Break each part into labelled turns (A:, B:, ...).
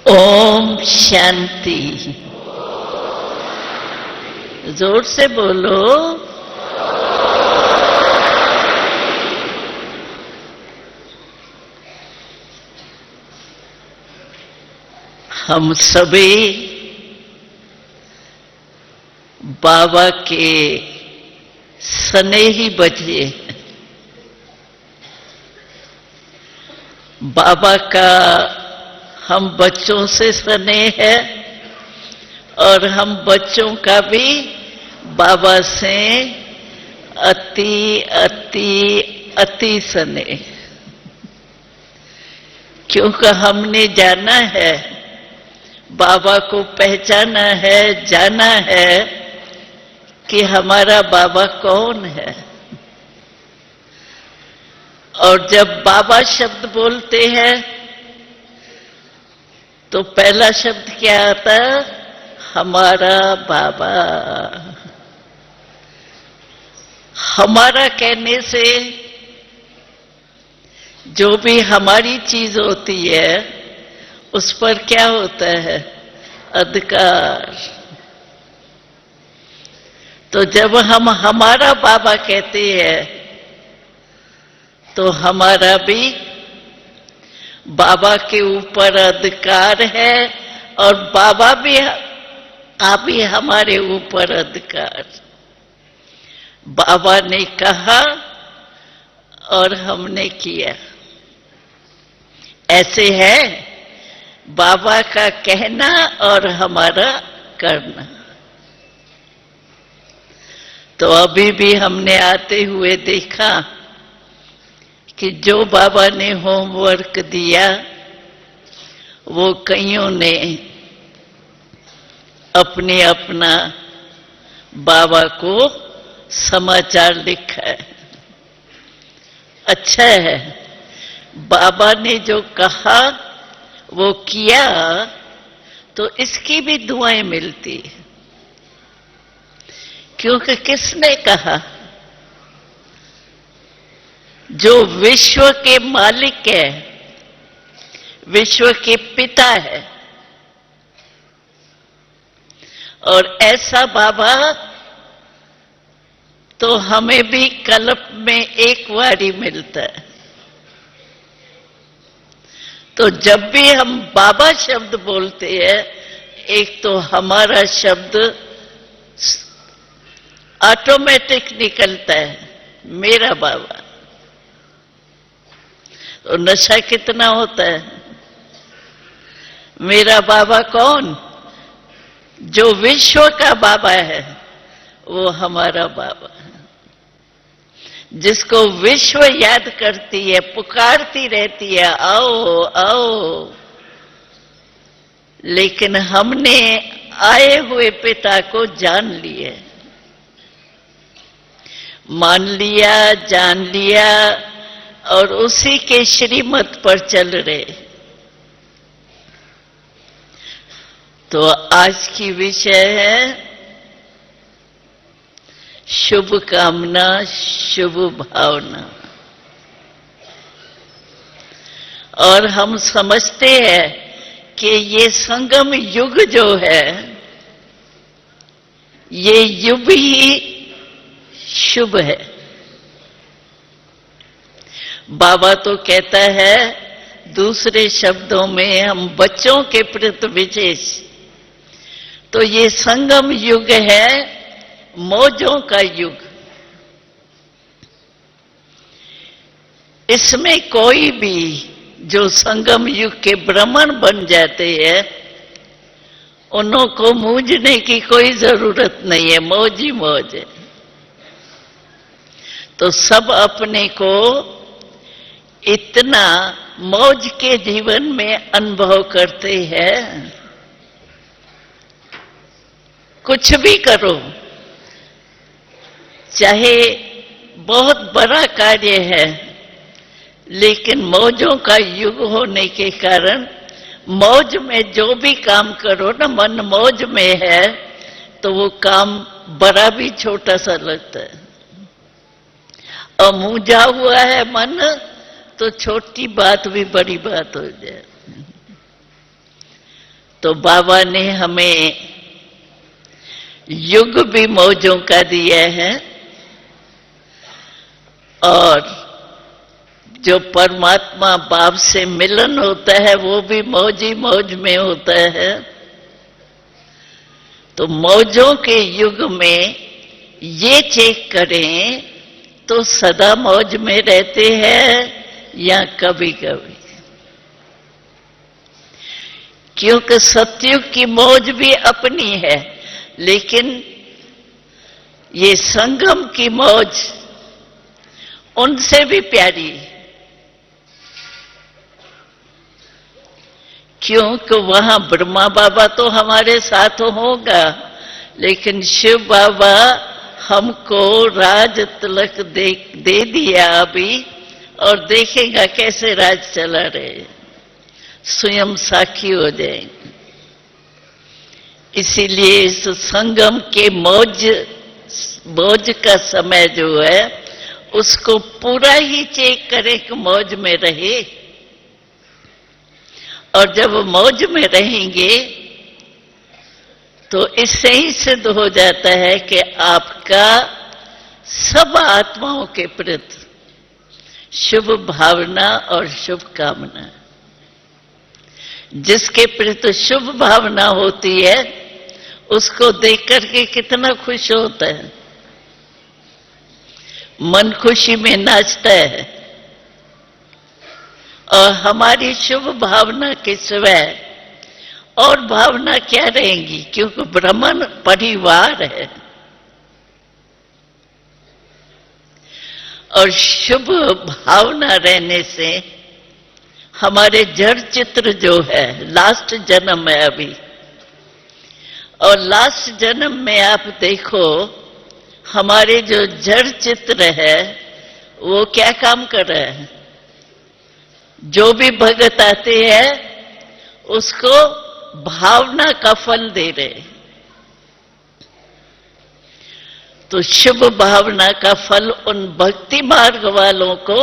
A: ओम शांति। जोर से बोलो। हम सभी बाबा के स्नेही बच्चे, बाबा का हम बच्चों से स्नेह है और हम बच्चों का भी बाबा से अति अति अति स्नेह, क्योंकि हमने जाना है, बाबा को पहचाना है, जाना है कि हमारा बाबा कौन है। और जब बाबा शब्द बोलते हैं तो पहला शब्द क्या आता है? हमारा बाबा। हमारा कहने से जो भी हमारी चीज होती है उस पर क्या होता है? अधिकार। तो जब हम हमारा बाबा कहते हैं तो हमारा भी बाबा के ऊपर अधिकार है और बाबा भी हमारे ऊपर अधिकार। बाबा ने कहा और हमने किया। ऐसे है बाबा का कहना और हमारा करना। तो अभी भी हमने आते हुए देखा कि जो बाबा ने होमवर्क दिया वो कईयों ने अपने अपना बाबा को समाचार लिखा है। अच्छा है, बाबा ने जो कहा वो किया तो इसकी भी दुआएं मिलती है, क्योंकि किसने कहा? जो विश्व के मालिक है, विश्व के पिता है। और ऐसा बाबा तो हमें भी कल्प में एक बार ही मिलता है। तो जब भी हम बाबा शब्द बोलते हैं, एक तो हमारा शब्द ऑटोमेटिक निकलता है, मेरा बाबा। तो नशा कितना होता है? मेरा बाबा कौन? जो विश्व का बाबा है वो हमारा बाबा है, जिसको विश्व याद करती है, पुकारती रहती है, आओ आओ। लेकिन हमने आए हुए पिता को जान लिए, मान लिया, जान लिया और उसी के श्रीमत पर चल रहे। तो आज की विषय है शुभ कामना, शुभ भावना। और हम समझते हैं कि ये संगम युग जो है, ये युग ही शुभ है। बाबा तो कहता है दूसरे शब्दों में, हम बच्चों के प्रति विशेष, तो ये संगम युग है, मौजों का युग। इसमें कोई भी जो संगम युग के ब्राह्मण बन जाते हैं, उन्हों को मूझने की कोई जरूरत नहीं है, मौज ही मौज है। तो सब अपने को इतना मौज के जीवन में अनुभव करते हैं। कुछ भी करो, चाहे बहुत बड़ा कार्य है, लेकिन मौजों का युग होने के कारण मौज में जो भी काम करो ना, मन मौज में है तो वो काम बड़ा भी छोटा सा लगता है। और मूझा हुआ है मन तो छोटी बात भी बड़ी बात हो जाए। तो बाबा ने हमें युग भी मौजों का दिया है और जो परमात्मा बाप से मिलन होता है वो भी मौज ही मौज में होता है। तो मौजों के युग में ये चेक करें तो सदा मौज में रहते हैं या कभी कभी, क्योंकि सतयुग की मौज भी अपनी है, लेकिन ये संगम की मौज उनसे भी प्यारी, क्योंकि वहां ब्रह्मा बाबा तो हमारे साथ होगा, लेकिन शिव बाबा हमको राज तिलक दे दिया अभी, और देखेगा कैसे राज चला रहे, स्वयं साक्षी हो जाएंगे। इसीलिए इस संगम के मौज का समय जो है उसको पूरा ही चेक करें कि मौज में रहे, और जब मौज में रहेंगे तो इससे ही सिद्ध हो जाता है कि आपका सब आत्माओं के प्रति शुभ भावना और शुभ कामना, जिसके प्रति शुभ भावना होती है उसको देख करके कितना खुश होता है, मन खुशी में नाचता है। और हमारी शुभ भावना के सिवाय और भावना क्या रहेंगी, क्योंकि ब्राह्मण परिवार है। और शुभ भावना रहने से हमारे जड़ चित्र जो है, लास्ट जन्म है अभी, और लास्ट जन्म में आप देखो हमारे जो जड़ चित्र है वो क्या काम कर रहा है, जो भी भगत आते हैं उसको भावना का फल दे रहे। तो शुभ भावना का फल उन भक्ति मार्ग वालों को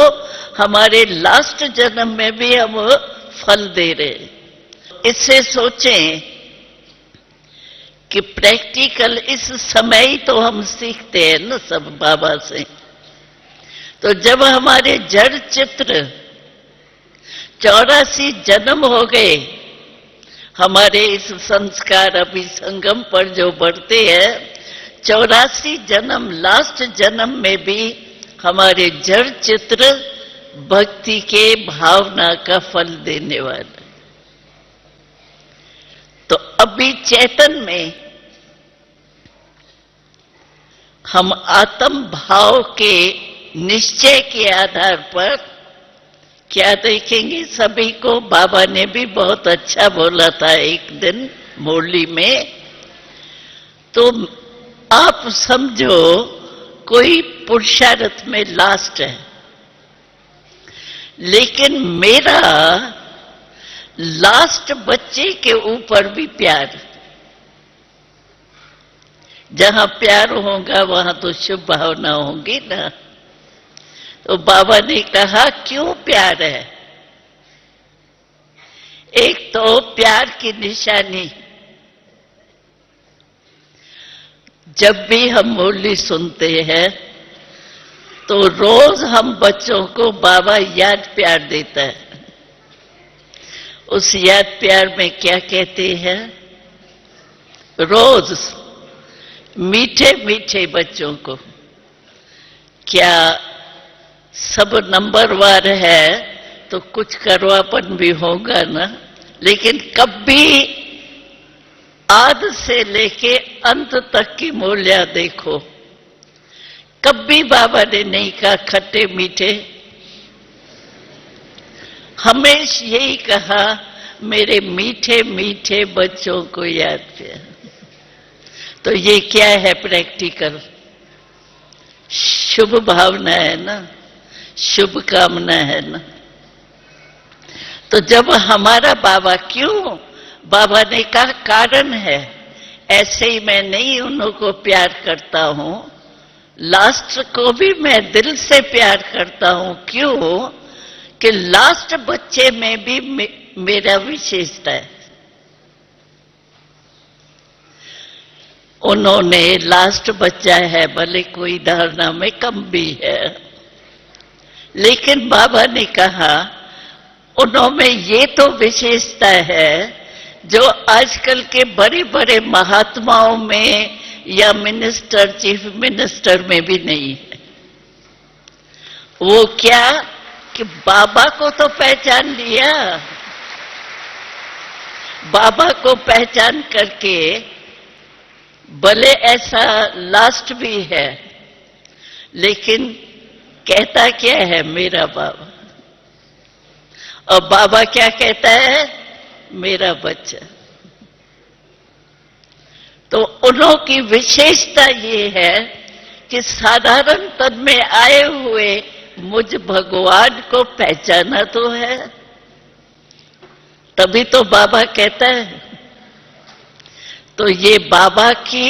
A: हमारे लास्ट जन्म में भी हम फल दे रहे। इससे सोचें कि प्रैक्टिकल इस समय ही तो हम सीखते हैं ना सब बाबा से। तो जब हमारे जड़ चित्र 84 जन्म हो गए, हमारे इस संस्कार अभी संगम पर जो बढ़ते हैं, 84 जन्म, लास्ट जन्म में भी हमारे जड़ चित्र भक्ति के भावना का फल देने वाला। तो अभी चेतन में हम आत्म भाव के निश्चय के आधार पर क्या देखेंगे, सभी को बाबा ने भी बहुत अच्छा बोला था एक दिन मुरली में। तो आप समझो कोई पुरुषार्थ में लास्ट है, लेकिन मेरा लास्ट बच्चे के ऊपर भी प्यार। जहां प्यार होगा वहां तो शुभ भावना होगी ना। तो बाबा ने कहा क्यों प्यार है। एक तो प्यार की निशानी, जब भी हम मुरली सुनते हैं तो रोज हम बच्चों को बाबा याद प्यार देता है। उस याद प्यार में क्या कहते हैं, रोज मीठे मीठे बच्चों को, क्या सब नंबरवार है तो कुछ करवापन भी होगा ना, लेकिन कभी आद से लेके अंत तक की मूल्य देखो। कभी बाबा ने नहीं कहा खट्टे मीठे, हमेशा यही कहा मेरे मीठे मीठे बच्चों को याद किया। तो ये क्या है, प्रैक्टिकल शुभ भावना है ना, शुभ कामना है ना। तो जब हमारा बाबा, क्यों बाबा ने कहा कारण है, ऐसे ही मैं नहीं उनको प्यार करता हूं, लास्ट को भी मैं दिल से प्यार करता हूं। क्यों कि लास्ट बच्चे में भी मेरा विशेषता है। उन्होंने लास्ट बच्चा है, भले कोई धारणा में कम भी है, लेकिन बाबा ने कहा उन्होंने ये तो विशेषता है जो आजकल के बड़े बड़े महात्माओं में या मिनिस्टर, चीफ मिनिस्टर में भी नहीं है। वो क्या कि बाबा को तो पहचान लिया, बाबा को पहचान करके भले ऐसा लास्ट भी है, लेकिन कहता क्या है मेरा बाबा, और बाबा क्या कहता है मेरा बच्चा। तो उन्हों की विशेषता ये है कि साधारण तन में आए हुए मुझ भगवान को पहचाना तो है, तभी तो बाबा कहता है। तो ये बाबा की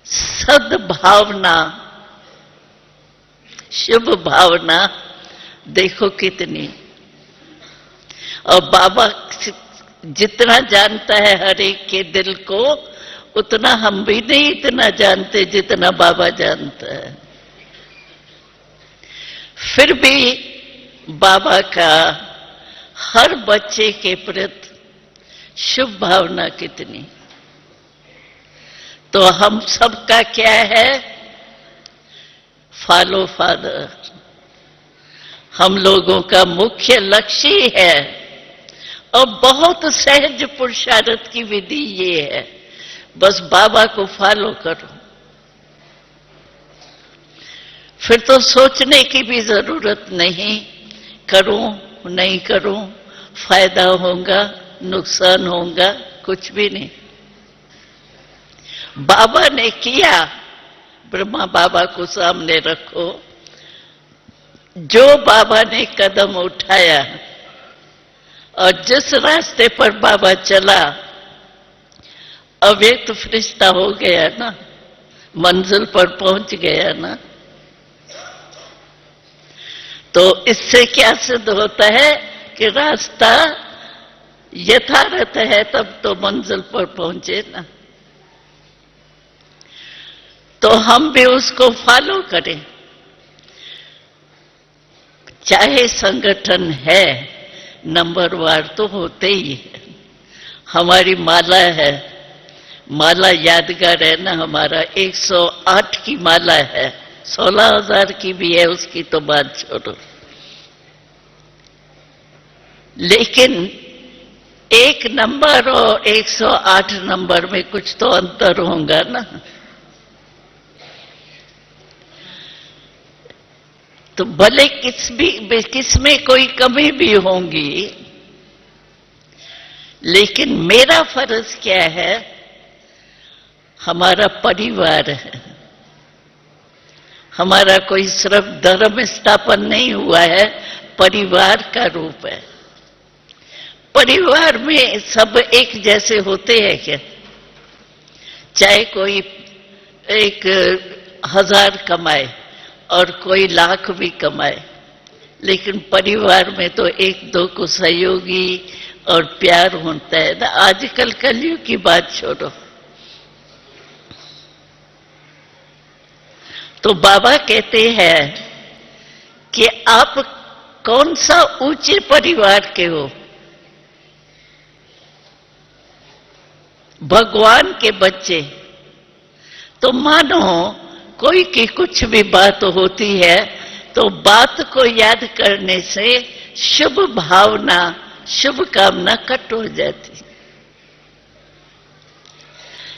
A: सद्भावना, शुभ भावना देखो कितनी। और बाबा जितना जानता है हर एक के दिल को, उतना हम भी नहीं इतना जानते जितना बाबा जानता है। फिर भी बाबा का हर बच्चे के प्रति शुभ भावना कितनी। तो हम सबका क्या है, फॉलो फादर। हम लोगों का मुख्य लक्ष्य ही है, और बहुत सहज पुरुषार्थ की विधि ये है, बस बाबा को फॉलो करो। फिर तो सोचने की भी जरूरत नहीं, करूं नहीं करूं, फायदा होगा नुकसान होगा, कुछ भी नहीं। बाबा ने किया, ब्रह्मा बाबा को सामने रखो, जो बाबा ने कदम उठाया और जिस रास्ते पर बाबा चला, अव्यक्त फरिश्ता हो गया ना, मंजिल पर पहुंच गया ना। तो इससे क्या सिद्ध होता है कि रास्ता यथार्थ है, तब तो मंजिल पर पहुंचे ना। तो हम भी उसको फॉलो करें। चाहे संगठन है, नंबरवार तो होते ही है। हमारी माला है, माला यादगार है ना, हमारा 108 की माला है, 16,000 की भी है, उसकी तो बात छोड़ो। लेकिन एक नंबर और 108 नंबर में कुछ तो अंतर होगा ना। तो भले किसमें कोई कमी भी होंगी, लेकिन मेरा फर्ज क्या है, हमारा परिवार है। हमारा कोई सिर्फ धर्म स्थापन नहीं हुआ है, परिवार का रूप है। परिवार में सब एक जैसे होते हैं क्या? चाहे कोई 1,000 कमाए और कोई लाख भी कमाए, लेकिन परिवार में तो एक दो को सहयोगी और प्यार होता है ना। आजकल कलयुग की बात छोड़ो। तो बाबा कहते हैं कि आप कौन सा ऊंचे परिवार के हो? भगवान के बच्चे। तो मानो कोई की कुछ भी बात होती है तो बात को याद करने से शुभ भावना, शुभ कामना कट हो जाती।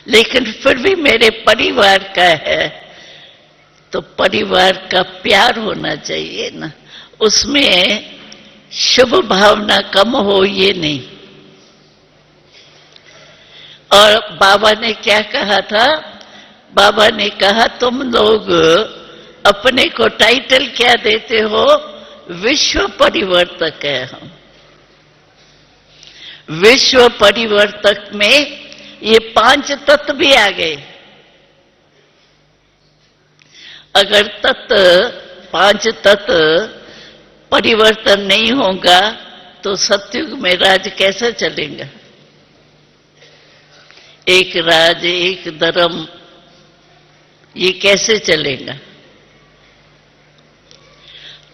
A: लेकिन फिर भी मेरे परिवार का है, तो परिवार का प्यार होना चाहिए ना, उसमें शुभ भावना कम हो ये नहीं। और बाबा ने क्या कहा था? बाबा ने कहा तुम लोग अपने को टाइटल क्या देते हो? विश्व परिवर्तक है हम। विश्व परिवर्तक में ये 5 तत्व भी आ गए। अगर 5 तत्व परिवर्तन नहीं होगा तो सतयुग में राज कैसा चलेगा? एक राज एक धर्म, ये कैसे चलेगा?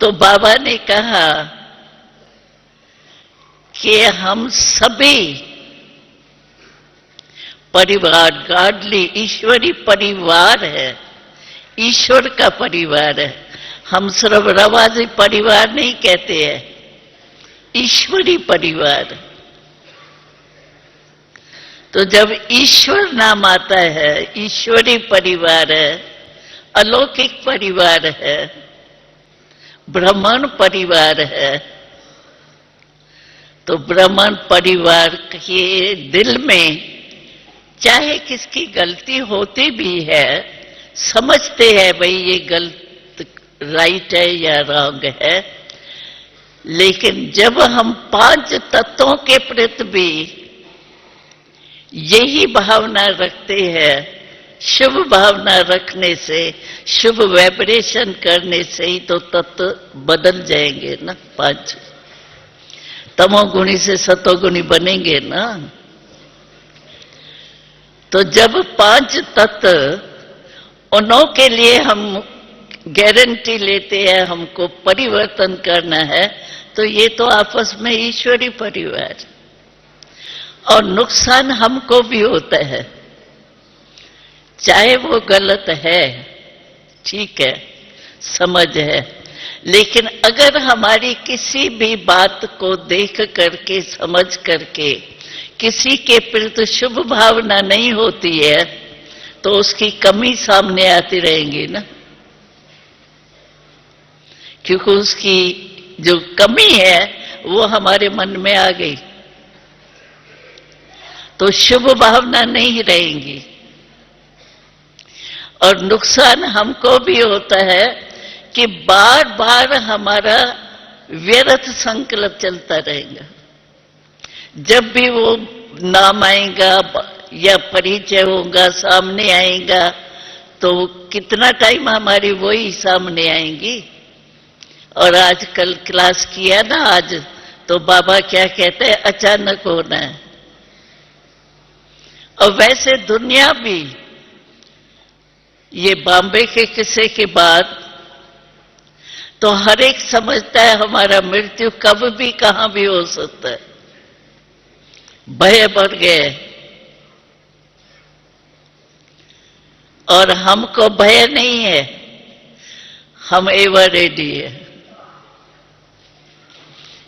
A: तो बाबा ने कहा कि हम सभी परिवार गॉडली ईश्वरी परिवार है, ईश्वर का परिवार है। हम सिर्फ रवाजी परिवार नहीं कहते हैं, ईश्वरी परिवार। तो जब ईश्वर नाम आता है, ईश्वरी परिवार है, अलौकिक परिवार है, ब्राह्मण परिवार है, तो ब्राह्मण परिवार के दिल में चाहे किसकी गलती होती भी है, समझते हैं भाई ये गलत राइट है या रॉन्ग है, लेकिन जब हम 5 तत्वों के प्रति भी यही भावना रखते हैं, शुभ भावना रखने से, शुभ वाइब्रेशन करने से ही तो तत्व बदल जाएंगे ना। 5 तमोगुणी से सतोगुणी बनेंगे ना। तो जब 5 तत्व उन्हों के लिए हम गारंटी लेते हैं, हमको परिवर्तन करना है, तो ये तो आपस में ईश्वरी परिवार। और नुकसान हमको भी होता है, चाहे वो गलत है, ठीक है, समझ है, लेकिन अगर हमारी किसी भी बात को देख करके समझ करके किसी के प्रति शुभ भावना नहीं होती है, तो उसकी कमी सामने आती रहेंगी ना, क्योंकि उसकी जो कमी है वो हमारे मन में आ गई, तो शुभ भावना नहीं रहेंगी। और नुकसान हमको भी होता है कि बार बार हमारा व्यर्थ संकल्प चलता रहेगा। जब भी वो नाम आएगा या परिचय होगा, सामने आएगा, तो कितना टाइम हमारी वही सामने आएंगी। और आजकल क्लास किया ना आज, तो बाबा क्या कहते हैं, अचानक होना है। और वैसे दुनिया भी ये बॉम्बे के किस्से के बाद तो हर एक समझता है हमारा मृत्यु कब भी कहां भी हो सकता है। भय बढ़ गए और हमको भय नहीं है, हम एवर रेडी है।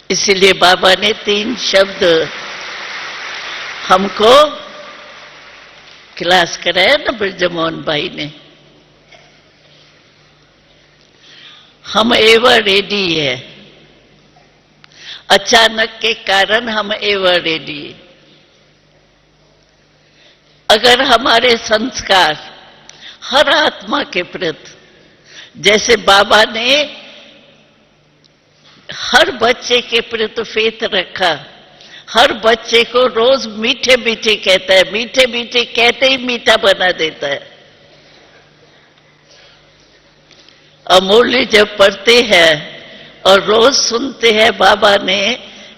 A: इसलिए बाबा ने 3 शब्द हमको क्लास कराया ना ब्रजमोहन भाई ने, हम एवर रेडी है। अचानक के कारण हम एवर रेडी है। अगर हमारे संस्कार हर आत्मा के प्रति, जैसे बाबा ने हर बच्चे के प्रति फेथ रखा, हर बच्चे को रोज मीठे मीठे कहता है, मीठे मीठे कहते ही मीठा बना देता है। अमूल्य जब पढ़ते हैं और रोज सुनते हैं, बाबा ने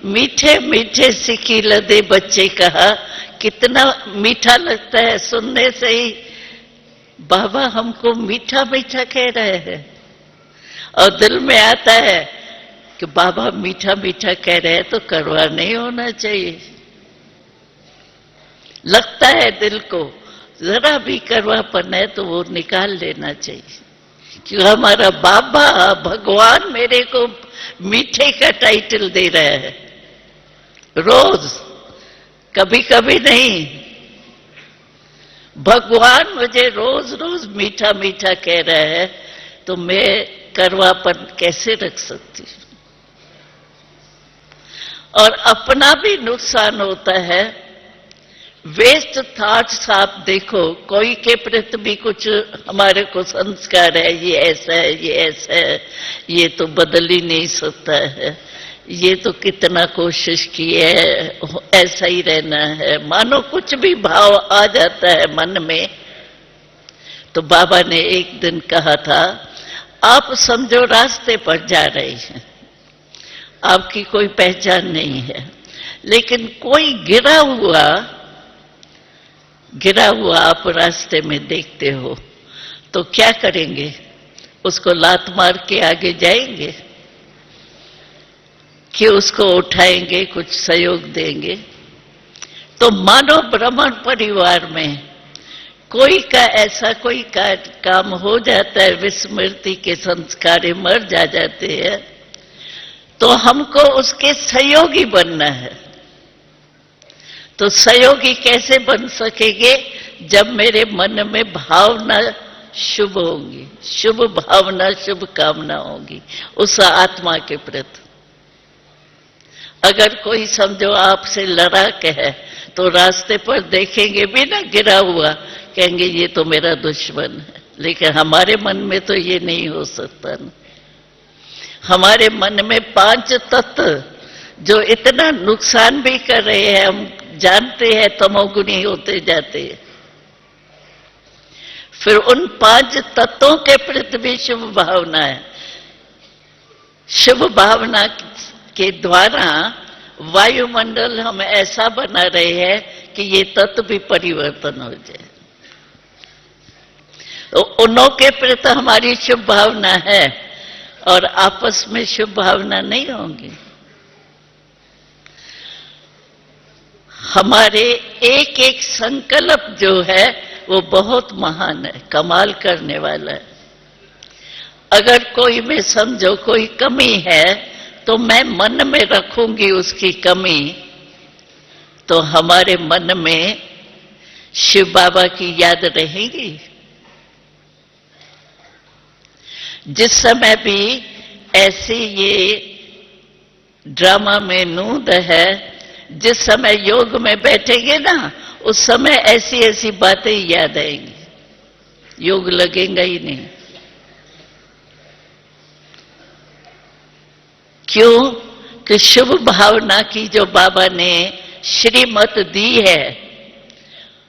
A: मीठे मीठे सिकी लदे बच्चे कहा, कितना मीठा लगता है सुनने से ही। बाबा हमको मीठा मीठा कह रहे हैं और दिल में आता है कि बाबा मीठा मीठा कह रहे हैं तो कड़वा नहीं होना चाहिए। लगता है दिल को जरा भी कड़वापन है तो वो निकाल लेना चाहिए, क्योंकि हमारा बाबा भगवान मेरे को मीठे का टाइटल दे रहा है रोज, कभी कभी नहीं। भगवान मुझे रोज रोज मीठा मीठा कह रहा है, तो मैं कड़वापन कैसे रख सकती हूं? और अपना भी नुकसान होता है। वेस्ट थॉट्स आप देखो, कोई के प्रति भी कुछ हमारे को संस्कार है, ये ऐसा है, ये ऐसा है, ये तो बदल ही नहीं सकता है, ये तो कितना कोशिश की है, ऐसा ही रहना है, मानो कुछ भी भाव आ जाता है मन में। तो बाबा ने एक दिन कहा था, आप समझो रास्ते पर जा रहे हैं, आपकी कोई पहचान नहीं है, लेकिन कोई गिरा हुआ गिरा हुआ आप रास्ते में देखते हो तो क्या करेंगे? उसको लात मार के आगे जाएंगे कि उसको उठाएंगे, कुछ सहयोग देंगे? तो मानव ब्राह्मण परिवार में कोई का ऐसा कोई काम हो जाता है, विस्मृति के संस्कार मर जाते हैं, तो हमको उसके सहयोगी बनना है। तो सहयोगी कैसे बन सकेंगे? जब मेरे मन में भावना शुभ होगी, शुभ भावना, शुभ कामना होगी उस आत्मा के प्रति। अगर कोई समझो आपसे लड़ाक है तो रास्ते पर देखेंगे भी ना गिरा हुआ, कहेंगे ये तो मेरा दुश्मन है। लेकिन हमारे मन में तो ये नहीं हो सकता ना। हमारे मन में 5 तत्व जो इतना नुकसान भी कर रहे हैं, हम जानते हैं तमोगुणी होते जाते हैं, फिर उन 5 तत्वों के प्रति भी शुभ भावना है। शुभ भावना के द्वारा वायुमंडल हम ऐसा बना रहे हैं कि ये तत्व भी परिवर्तन हो जाए। तो उन्हों के प्रति हमारी शुभ भावना है और आपस में शुभ भावना नहीं होगी। हमारे एक एक संकल्प जो है वो बहुत महान है, कमाल करने वाला है। अगर कोई में समझो कोई कमी है तो मैं मन में रखूंगी उसकी कमी, तो हमारे मन में शिव बाबा की याद रहेगी। जिस समय भी ऐसी ये ड्रामा में नूंद है, जिस समय योग में बैठेंगे ना, उस समय ऐसी ऐसी बातें याद आएंगी, योग लगेगा ही नहीं। क्यों? कि शुभ भावना की जो बाबा ने श्रीमत दी है,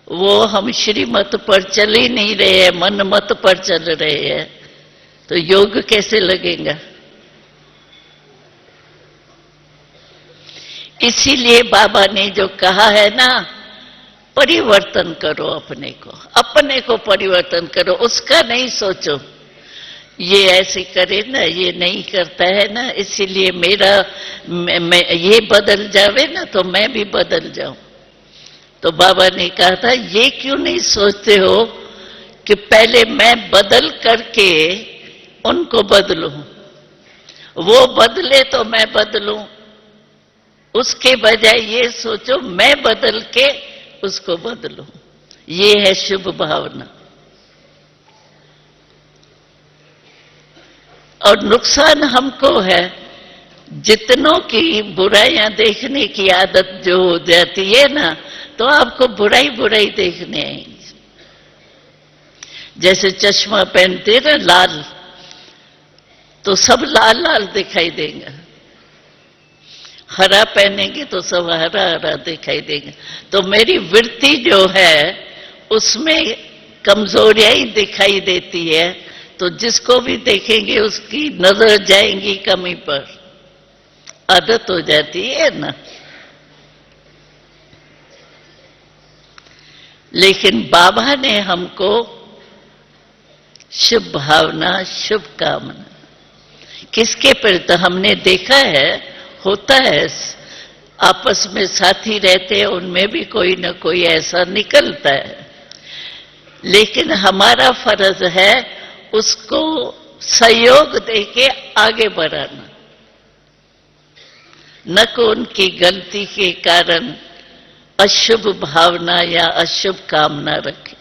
A: वो हम श्रीमत पर चल ही नहीं रहे हैं, मन मत पर चल रहे हैं, तो योग कैसे लगेगा? इसीलिए बाबा ने जो कहा है ना, परिवर्तन करो अपने को परिवर्तन करो, उसका नहीं सोचो ये ऐसे करे ना, ये नहीं करता है ना, इसीलिए मेरा मैं ये बदल जावे ना तो मैं भी बदल जाऊं। तो बाबा ने कहा था ये क्यों नहीं सोचते हो कि पहले मैं बदल करके उनको बदलूं, वो बदले तो मैं बदलूं। उसके बजाय ये सोचो मैं बदल के उसको बदलूं। ये है शुभ भावना। और नुकसान हमको है, जितनों की बुराइयां देखने की आदत जो हो जाती है ना, तो आपको बुराई बुराई देखने आएंगी। जैसे चश्मा पहनते ना लाल, तो सब लाल लाल दिखाई देगा, हरा पहनेंगे तो सब हरा हरा दिखाई देगा। तो मेरी वृत्ति जो है उसमें कमजोरियां ही दिखाई देती है, तो जिसको भी देखेंगे उसकी नजर जाएंगी कमी पर, आदत हो जाती है ना। लेकिन बाबा ने हमको शुभ भावना, शुभ कामना किसके प्रति? हमने देखा है होता है, आपस में साथी रहते हैं, उनमें भी कोई ना कोई ऐसा निकलता है, लेकिन हमारा फर्ज है उसको सहयोग देके आगे बढ़ाना, न को उनकी गलती के कारण अशुभ भावना या अशुभ कामना रखें।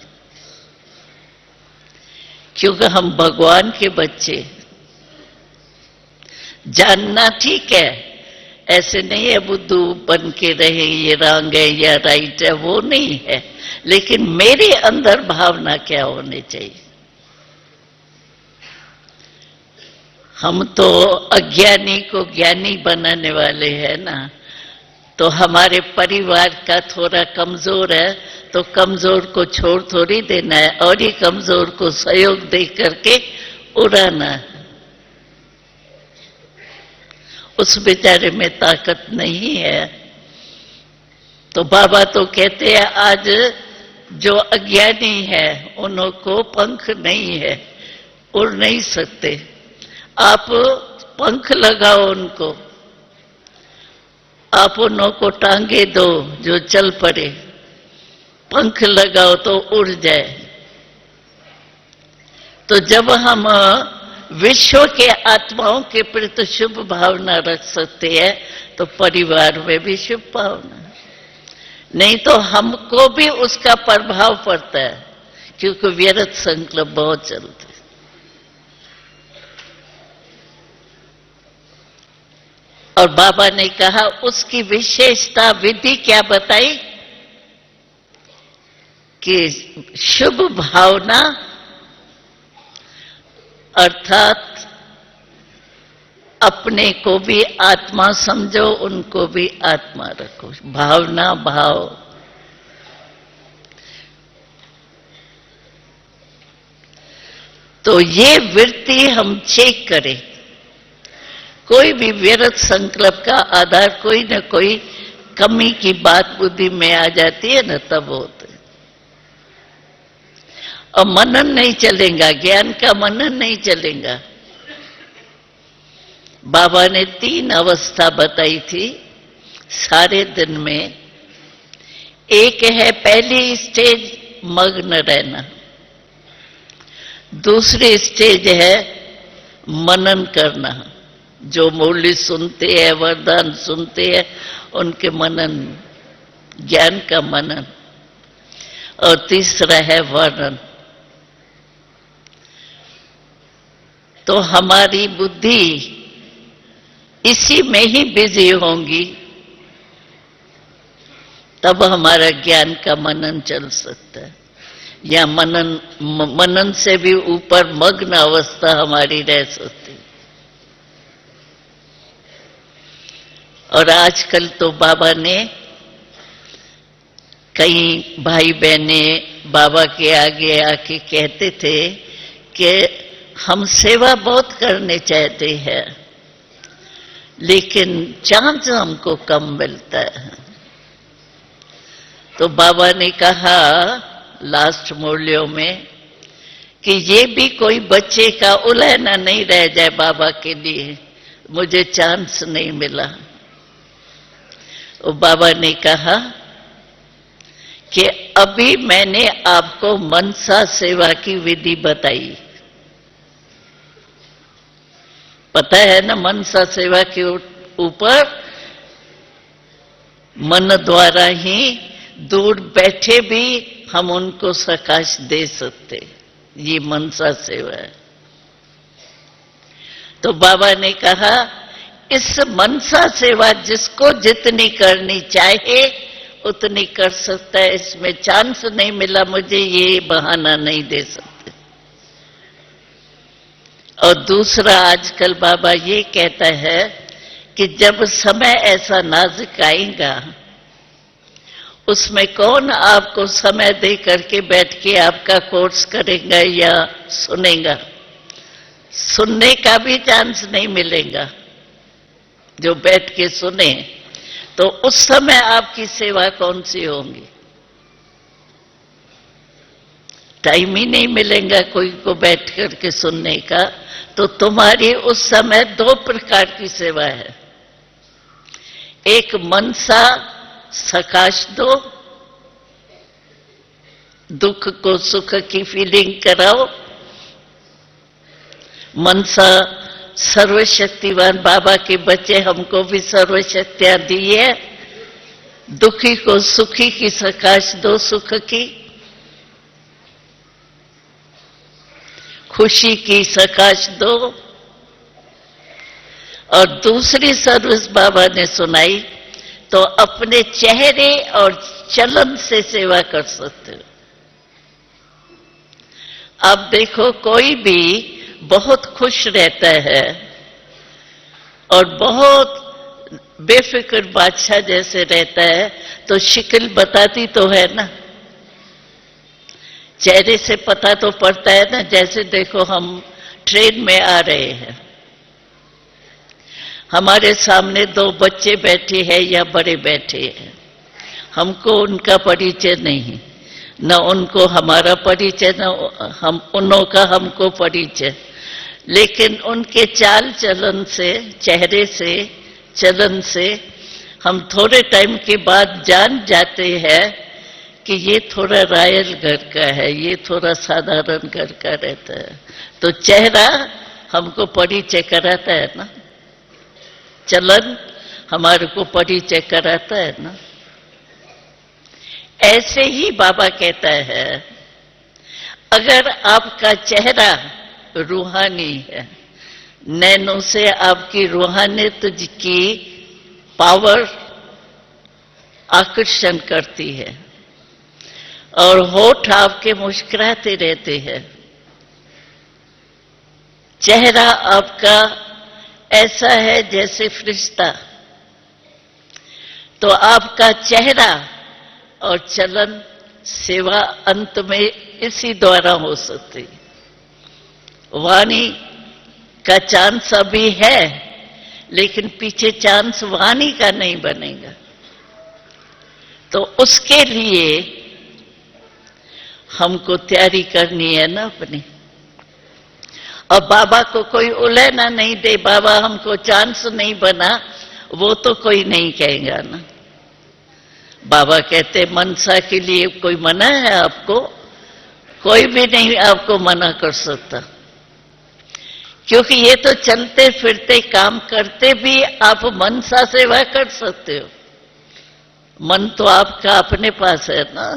A: क्योंकि हम भगवान के बच्चे, जानना ठीक है, ऐसे नहीं है बुद्धू बन के रहे ये रॉन्ग है या राइट है, वो नहीं है, लेकिन मेरे अंदर भावना क्या होनी चाहिए। हम तो अज्ञानी को ज्ञानी बनाने वाले हैं ना, तो हमारे परिवार का थोड़ा कमजोर है तो कमजोर को छोड़ थोड़ी देना है, और ही कमजोर को सहयोग दे करके उड़ाना है। उस बेचारे में ताकत नहीं है। तो बाबा तो कहते हैं आज जो अज्ञानी है उनको पंख नहीं है, उड़ नहीं सकते। आप पंख लगाओ उनको, आप उनको टांगे दो जो चल पड़े, पंख लगाओ तो उड़ जाए। तो जब हम विश्व के आत्माओं के प्रति शुभ भावना रख सकते हैं तो परिवार में भी शुभ भावना, नहीं तो हमको भी उसका प्रभाव पड़ता है, क्योंकि व्यर्थ संकल्प बहुत चलते। और बाबा ने कहा उसकी विशेषता विधि क्या बताई कि शुभ भावना अर्थात अपने को भी आत्मा समझो, उनको भी आत्मा रखो। भावना भाव, तो ये वृत्ति हम चेक करें। कोई भी व्यर्थ संकल्प का आधार कोई न कोई कमी की बात बुद्धि में आ जाती है न, तब होते। और मनन नहीं चलेगा, ज्ञान का मनन नहीं चलेगा। बाबा ने 3 अवस्था बताई थी सारे दिन में। एक है पहली स्टेज मग्न रहना, दूसरी स्टेज है मनन करना, जो मौली सुनते हैं, वरदान सुनते हैं, उनके मनन, ज्ञान का मनन। और तीसरा है वर्णन। तो हमारी बुद्धि इसी में ही बिजी होंगी, तब हमारा ज्ञान का मनन चल सकता है। या मनन से भी ऊपर मग्न अवस्था हमारी रह सकती है। और आजकल तो बाबा ने, कई भाई बहने बाबा के आगे आके कहते थे कि हम सेवा बहुत करने चाहते हैं, लेकिन चांस हमको कम मिलता है। तो बाबा ने कहा लास्ट मूल्यों में कि ये भी कोई बच्चे का उलहना नहीं रह जाए बाबा के लिए, मुझे चांस नहीं मिला। तो बाबा ने कहा कि अभी मैंने आपको मनसा सेवा की विधि बताई। पता है ना, मनसा सेवा के ऊपर मन द्वारा ही दूर बैठे भी हम उनको प्रकाश दे सकते, ये मनसा सेवा है। तो बाबा ने कहा इस मनसा सेवा जिसको जितनी करनी चाहे उतनी कर सकता है, इसमें चांस नहीं मिला मुझे, ये बहाना नहीं दे सकते। और दूसरा, आजकल बाबा ये कहता है कि जब समय ऐसा नाजुक आएगा, उसमें कौन आपको समय दे करके बैठ के आपका कोर्स करेगा या सुनेगा? सुनने का भी चांस नहीं मिलेगा जो बैठ के सुने। तो उस समय आपकी सेवा कौन सी होगी? टाइम ही नहीं मिलेगा कोई को बैठ करके सुनने का। तो तुम्हारी उस समय 2 प्रकार की सेवा है। एक मनसा सकाश दो, दुख को सुख की फीलिंग कराओ। मनसा सर्वशक्तिवान बाबा के बच्चे, हमको भी सर्वशक्तियां दी है। दुखी को सुखी की सकाश दो, सुख की, खुशी की सकाश दो। और दूसरी सर्विस बाबा ने सुनाई, तो अपने चेहरे और चलन से सेवा कर सकते हो। आप देखो, कोई भी बहुत खुश रहता है और बहुत बेफिक्र बादशाह जैसे रहता है, तो शिकल बताती तो है ना, चेहरे से पता तो पड़ता है ना। जैसे देखो, हम ट्रेन में आ रहे हैं, हमारे सामने 2 बच्चे बैठे हैं या बड़े बैठे हैं, हमको उनका परिचय नहीं, न उनको हमारा परिचय, न हम उन्हों का हमको परिचय, लेकिन उनके चाल चलन से, चेहरे से, चलन से हम थोड़े टाइम के बाद जान जाते हैं कि ये थोड़ा रॉयल घर का है, ये थोड़ा साधारण घर का रहता है। तो चेहरा हमको परिचय कराता है ना, चलन हमारे को परिचय कराता है ना। ऐसे ही बाबा कहता है, अगर आपका चेहरा रूहानी है, नैनों से आपकी रूहानियत की पावर आकर्षण करती है और होठ आपके मुस्कुराते रहते हैं, चेहरा आपका ऐसा है जैसे फरिश्ता, तो आपका चेहरा और चलन सेवा अंत में इसी द्वारा हो सकती। वाणी का चांस अभी है, लेकिन पीछे चांस वाणी का नहीं बनेगा। तो उसके लिए हमको तैयारी करनी है ना अपनी। और बाबा को कोई उलझना नहीं दे, बाबा हमको चांस नहीं बना, वो तो कोई नहीं कहेगा ना। बाबा कहते मनसा के लिए कोई मना है आपको? कोई भी नहीं आपको मना कर सकता, क्योंकि ये तो चलते फिरते काम करते भी आप मनसा सेवा कर सकते हो। मन तो आपका अपने पास है ना।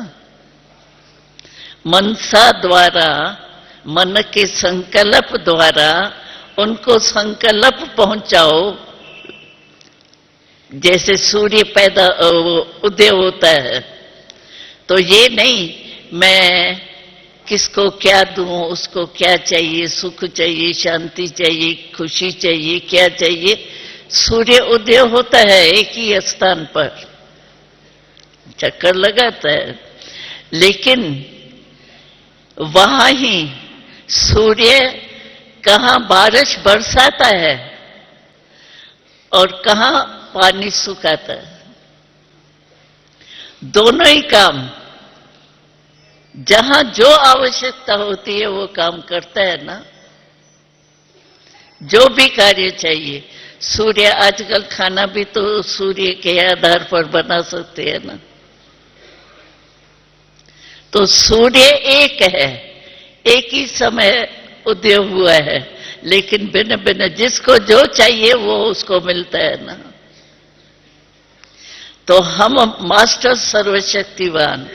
A: मनसा द्वारा, मन के संकल्प द्वारा उनको संकल्प पहुंचाओ। जैसे सूर्य पैदा उदय होता है, तो ये नहीं मैं किसको क्या दूं, उसको क्या चाहिए, सुख चाहिए, शांति चाहिए, खुशी चाहिए, क्या चाहिए। सूर्य उदय होता है एक ही स्थान पर, चक्कर लगाता है, लेकिन वहां ही सूर्य कहां बारिश बरसाता है और कहां पानी सुखाता है। दोनों ही काम, जहां जो आवश्यकता होती है वो काम करता है ना। जो भी कार्य चाहिए, सूर्य आजकल खाना भी तो सूर्य के आधार पर बना सकते हैं ना। तो सूर्य एक है, एक ही समय उदय हुआ है, लेकिन भिन्न भिन्न जिसको जो चाहिए वो उसको मिलता है ना। तो हम मास्टर सर्वशक्तिवान,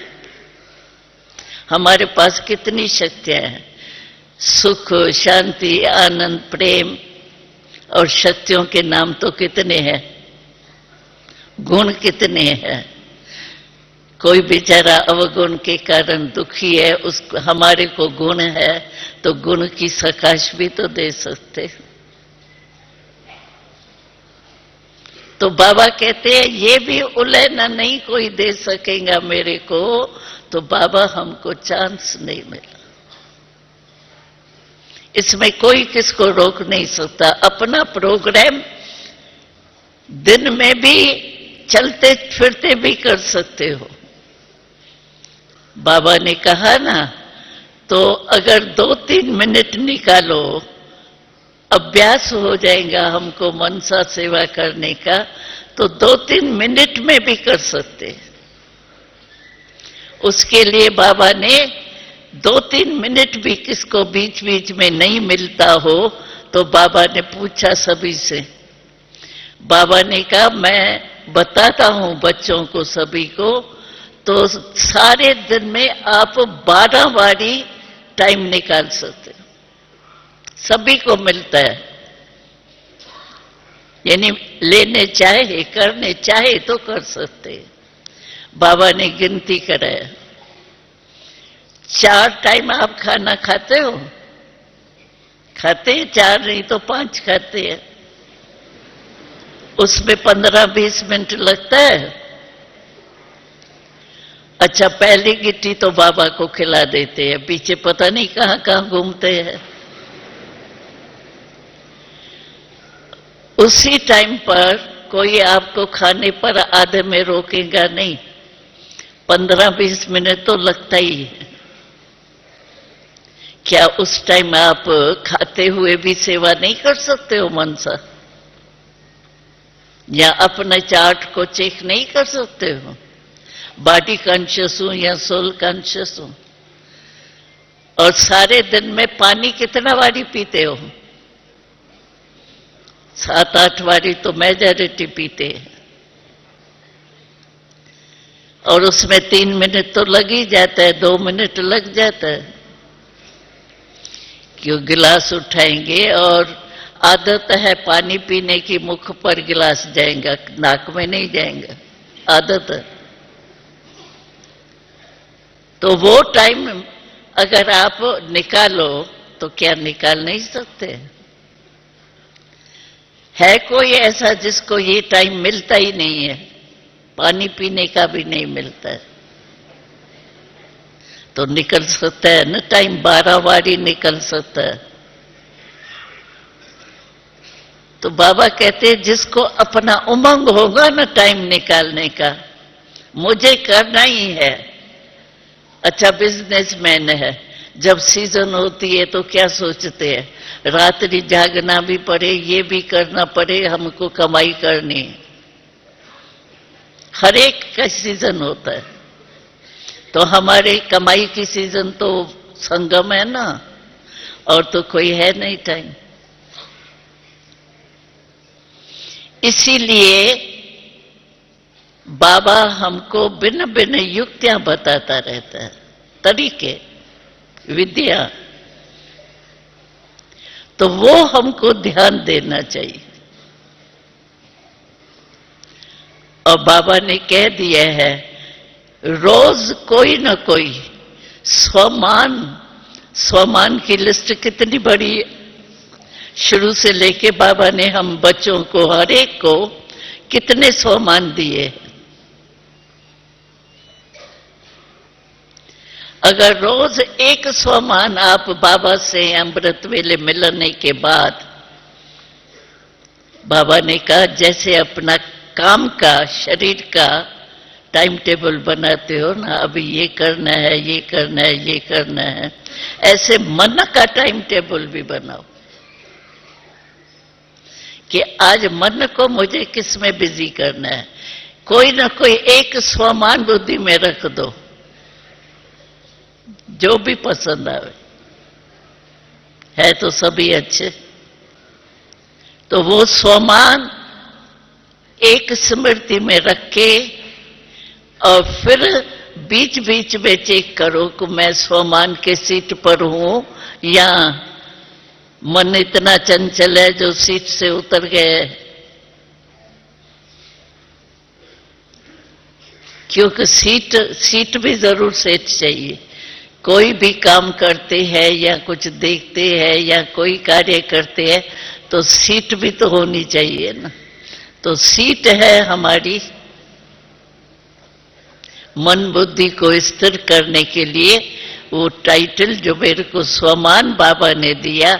A: हमारे पास कितनी शक्तियां हैं, सुख, शांति, आनंद, प्रेम, और शक्तियों के नाम तो कितने हैं, गुण कितने हैं। कोई बेचारा अवगुण के कारण दुखी है, उसको हमारे को गुण है तो गुण की सकाश भी तो दे सकते। तो बाबा कहते हैं ये भी उलझना नहीं कोई दे सकेगा मेरे को, तो बाबा हमको चांस नहीं मिला। इसमें कोई किसको रोक नहीं सकता। अपना प्रोग्राम दिन में भी चलते फिरते भी कर सकते हो। बाबा ने कहा ना, तो अगर 2-3 मिनट निकालो, अभ्यास हो जाएगा हमको मनसा सेवा करने का, तो 2-3 मिनट में भी कर सकते। उसके लिए बाबा ने 2-3 मिनट भी किसको बीच बीच में नहीं मिलता हो, तो बाबा ने पूछा सभी से। बाबा ने कहा मैं बताता हूं बच्चों को, सभी को, तो सारे दिन में आप 12 बारी टाइम निकाल सकते, सभी को मिलता है। यानी लेने चाहे, करने चाहे तो कर सकते। बाबा ने गिनती कराया, 4 टाइम आप खाना खाते हो? खाते हैं, 4 नहीं तो 5 खाते हैं। उसमें 15-20 मिनट लगता है। अच्छा, पहली गिट्टी तो बाबा को खिला देते हैं, पीछे पता नहीं कहां कहां घूमते हैं। उसी टाइम पर कोई आपको खाने पर आधे में रोकेगा नहीं। 15-20 मिनट तो लगता ही है। क्या उस टाइम आप खाते हुए भी सेवा नहीं कर सकते हो मन से? या अपने चार्ट को चेक नहीं कर सकते हो? बॉडी कॉन्शियस हूं या सोल कॉन्शियस हूं? और सारे दिन में पानी कितना बारी पीते हो? 7-8 बारी तो मेजॉरिटी पीते हैं, और उसमें 3 मिनट तो लग ही जाता है, 2 मिनट लग जाता है। क्यों? गिलास उठाएंगे और आदत है पानी पीने की, मुख पर गिलास जाएगा, नाक में नहीं जाएगा, आदत है। तो वो टाइम अगर आप निकालो तो क्या निकाल नहीं सकते? है कोई ऐसा जिसको ये टाइम मिलता ही नहीं है? पानी पीने का भी नहीं मिलता है तो निकल सकता है ना टाइम, 12 बारी निकल सकता है। तो बाबा कहते हैं जिसको अपना उमंग होगा ना टाइम निकालने का, मुझे करना ही है। अच्छा, बिजनेसमैन है, जब सीजन होती है तो क्या सोचते हैं? रात्रि जागना भी पड़े, ये भी करना पड़े, हमको कमाई करनी है। हर एक का सीजन होता है, तो हमारे कमाई की सीजन तो संगम है ना, और तो कोई है नहीं टाइम। इसीलिए बाबा हमको भिन्न भिन्न युक्तियां बताता रहता है, तरीके, विद्या, तो वो हमको ध्यान देना चाहिए। और बाबा ने कह दिया है, रोज कोई न कोई स्वमान की लिस्ट कितनी बड़ी है। शुरू से लेके बाबा ने हम बच्चों को, हर एक को कितने स्वमान दिए। अगर रोज एक स्वमान आप बाबा से अमृत वेले मिलने के बाद, बाबा ने कहा जैसे अपना काम का, शरीर का टाइम टेबल बनाते हो ना, अभी ये करना है, ये करना है, ये करना है, ऐसे मन का टाइम टेबल भी बनाओ कि आज मन को मुझे किस में बिजी करना है। कोई ना कोई एक स्वमान बुद्धि में रख दो, जो भी पसंद आवे, है तो सभी अच्छे। तो वो स्वमान एक स्मृति में रख के, और फिर बीच बीच में चेक करो कि मैं स्वमान के सीट पर हूं या मन इतना चंचल है जो सीट से उतर गए। क्योंकि सीट भी जरूर सेट चाहिए। कोई भी काम करते हैं या कुछ देखते हैं या कोई कार्य करते हैं तो सीट भी तो होनी चाहिए ना। तो सीट है हमारी मन बुद्धि को स्थिर करने के लिए। वो टाइटल जो मेरे को स्वमान बाबा ने दिया,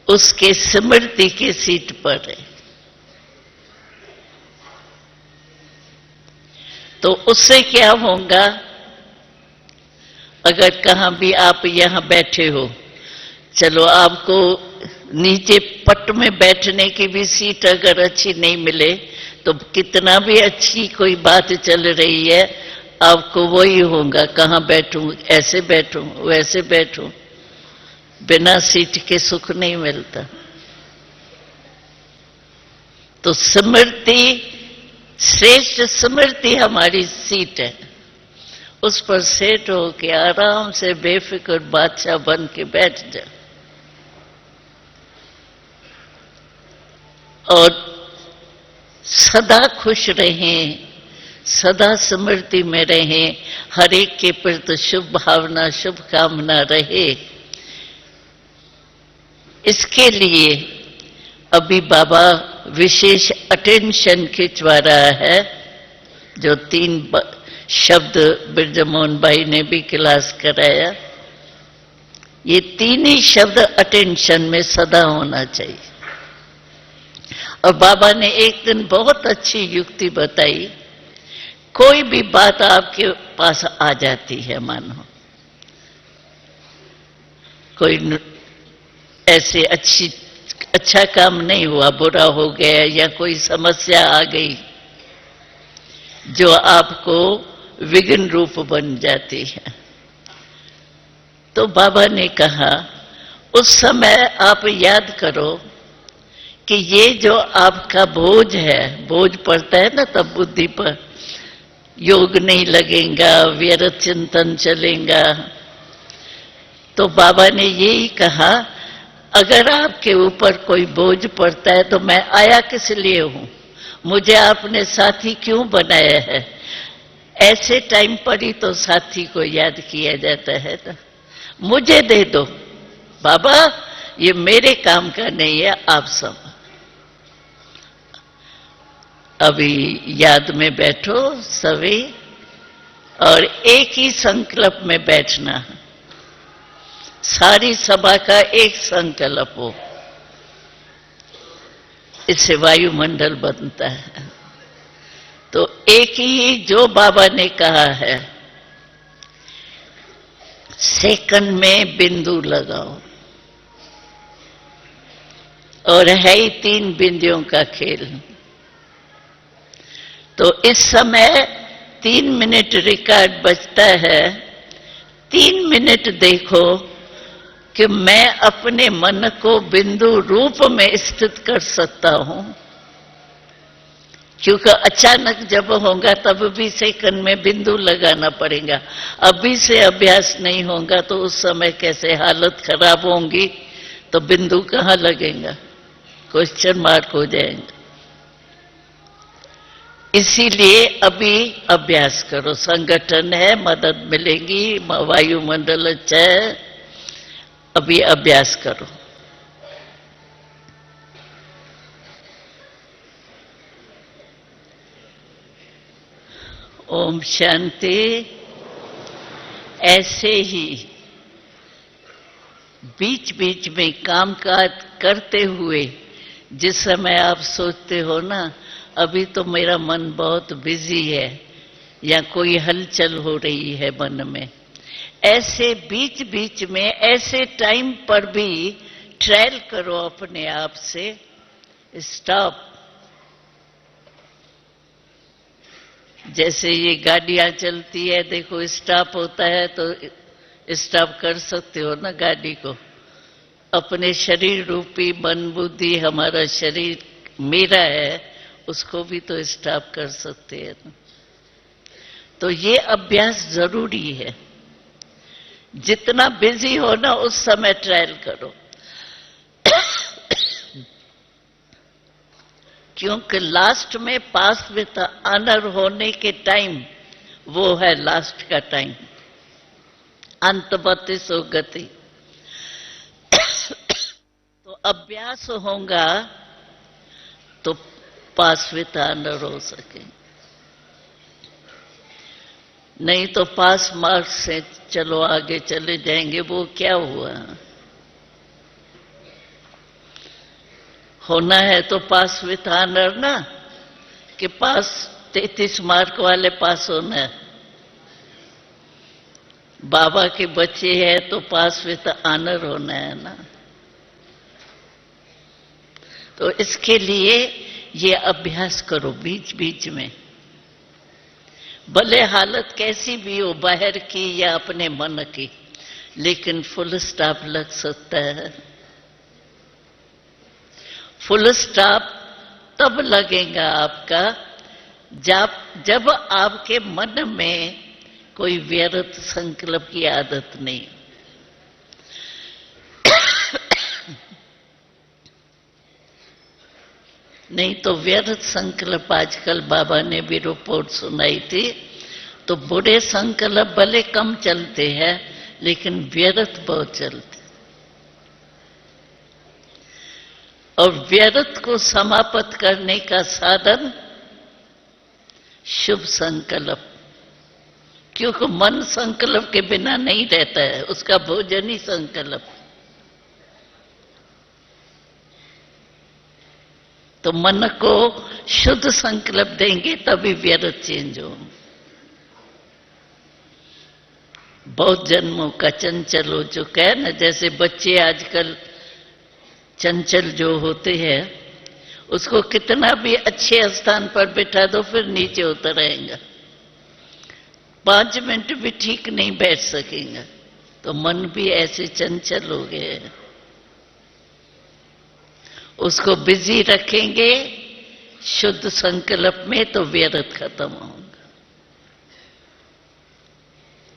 A: उसके स्मृति की सीट पर है। तो उससे क्या होगा, अगर कहाँ भी आप यहाँ बैठे हो, चलो आपको नीचे पट में बैठने की भी सीट अगर अच्छी नहीं मिले तो कितना भी अच्छी कोई बात चल रही है, आपको वही होगा, कहाँ बैठूं, ऐसे बैठूं, वैसे बैठूं। बिना सीट के सुख नहीं मिलता। तो स्मृति, श्रेष्ठ स्मृति हमारी सीट है, उस पर सेट हो के आराम से बेफिक्र बादशाह बन के बैठ जाए और सदा खुश रहें, सदा स्मृति में रहें, हर एक के प्रति शुभ भावना, शुभ कामना रहे। इसके लिए अभी बाबा विशेष अटेंशन खिंचवा रहा है, जो 3 शब्द बिरजमोहन भाई ने भी क्लास कराया। ये 3 ही शब्द अटेंशन में सदा होना चाहिए। और बाबा ने एक दिन बहुत अच्छी युक्ति बताई, कोई भी बात आपके पास आ जाती है, मानो कोई ऐसे अच्छा काम नहीं हुआ, बुरा हो गया या कोई समस्या आ गई जो आपको विघ्न रूप बन जाती है, तो बाबा ने कहा उस समय आप याद करो कि ये जो आपका बोझ है, बोझ पड़ता है ना तब बुद्धि पर, योग नहीं लगेगा, व्यर्थ चिंतन चलेगा। तो बाबा ने यही कहा, अगर आपके ऊपर कोई बोझ पड़ता है तो मैं आया किस लिए हूं, मुझे आपने साथी क्यों बनाया है? ऐसे टाइम पर ही तो साथी को याद किया जाता है ना। मुझे दे दो बाबा, ये मेरे काम का नहीं है, आप सब अभी याद में बैठो सभी, और एक ही संकल्प में बैठना, सारी सभा का एक संकल्प हो, इससे वायुमंडल बनता है। तो एक ही जो बाबा ने कहा है, सेकंड में बिंदु लगाओ, और है ही 3 बिंदुओं का खेल। तो इस समय 3 मिनट रिकॉर्ड बजता है, 3 मिनट देखो कि मैं अपने मन को बिंदु रूप में स्थित कर सकता हूं, क्योंकि अचानक जब होगा तब भी सेकंड में बिंदु लगाना पड़ेगा। अभी से अभ्यास नहीं होगा तो उस समय कैसे हालत खराब होंगी, तो बिंदु कहां लगेगा, क्वेश्चन मार्क हो जाएंगे। इसीलिए अभी अभ्यास करो, संगठन है, मदद मिलेगी, वायुमंडल अच्छा है, अभी अभ्यास करो। ओम शांति। ऐसे ही बीच बीच में काम काज करते हुए जिस समय आप सोचते हो ना, अभी तो मेरा मन बहुत बिजी है या कोई हलचल हो रही है मन में, ऐसे बीच बीच में ऐसे टाइम पर भी ट्रायल करो अपने आप से, स्टॉप। जैसे ये गाड़ियां चलती है, देखो स्टॉप होता है तो स्टॉप कर सकते हो ना गाड़ी को। अपने शरीर रूपी मन बुद्धि, हमारा शरीर मेरा है, उसको भी तो स्टॉप कर सकते हैं ना। तो ये अभ्यास जरूरी है, जितना बिजी हो ना उस समय ट्रायल करो। क्योंकि लास्ट में पास विद ऑनर होने के टाइम, वो है लास्ट का टाइम, अंतमति सो गति। तो अभ्यास होगा तो पास विद ऑनर हो सके, नहीं तो पास मार्क्स से चलो आगे चले जाएंगे, वो क्या हुआ। होना है तो पास विद ऑनर ना, कि पास 33 मार्क वाले पास होना है। बाबा के बच्चे हैं तो पास विद ऑनर होना है ना। तो इसके लिए ये अभ्यास करो बीच बीच में, भले हालत कैसी भी हो, बाहर की या अपने मन की, लेकिन फुल स्टॉप लग सकता है। फुल स्टॉप तब लगेगा आपका जब आपके मन में कोई व्यर्थ संकल्प की आदत नहीं। नहीं तो व्यर्थ संकल्प, आजकल बाबा ने भी रिपोर्ट सुनाई थी, तो बुरे संकल्प भले कम चलते हैं लेकिन व्यर्थ बहुत चलते। और व्यर्थ को समाप्त करने का साधन शुभ संकल्प, क्योंकि मन संकल्प के बिना नहीं रहता है, उसका भोजन ही संकल्प। तो मन को शुद्ध संकल्प देंगे तभी व्यर्थ चेंज हो। बहुत जन्मों का चंचल हो चुका है ना। जैसे बच्चे आजकल चंचल जो होते हैं, उसको कितना भी अच्छे स्थान पर बैठा दो फिर नीचे उतर आएगा, 5 मिनट भी ठीक नहीं बैठ सकेगा। तो मन भी ऐसे चंचल हो गए हैं। उसको बिजी रखेंगे शुद्ध संकल्प में तो व्यर्थ खत्म होगा।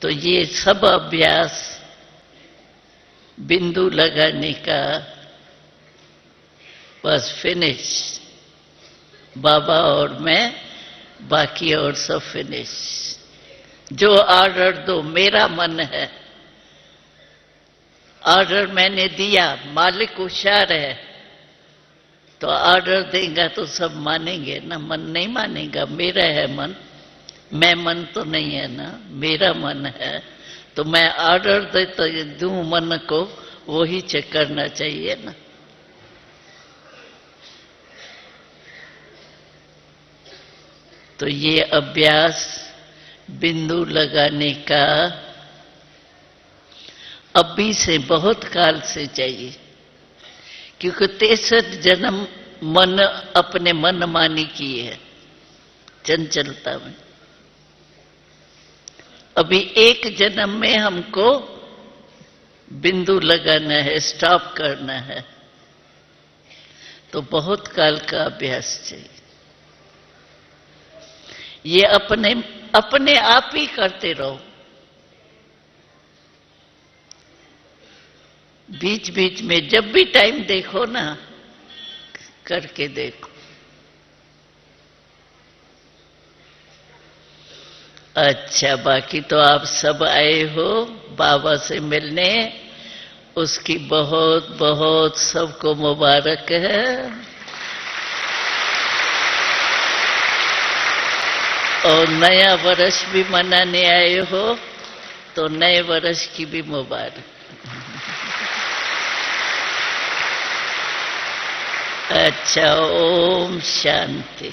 A: तो ये सब अभ्यास बिंदु लगाने का बस फिनिश। बाबा और मैं, बाकी और सब फिनिश। जो ऑर्डर दो, मेरा मन है, ऑर्डर मैंने दिया, मालिक होशियार है तो ऑर्डर देगा तो सब मानेंगे ना। मन नहीं मानेगा, मेरा है मन, मैं मन तो नहीं है ना, मेरा मन है। तो मैं ऑर्डर दे तो दूं मन को, वही चेक करना चाहिए ना। तो ये अभ्यास बिंदु लगाने का अभी से बहुत काल से चाहिए, क्योंकि 63 जन्म मन अपने मन मानी की है चंचलता में। अभी एक जन्म में हमको बिंदु लगाना है, स्टॉप करना है। तो बहुत काल का अभ्यास चाहिए। ये अपने अपने आप ही करते रहो। बीच बीच में जब भी टाइम देखो ना, करके देखो। अच्छा, बाकी तो आप सब आए हो बाबा से मिलने, उसकी बहुत बहुत सबको मुबारक है। और नया वर्ष भी मनाने आए हो तो नए वर्ष की भी मुबारक। अच्छा, ओम शांति।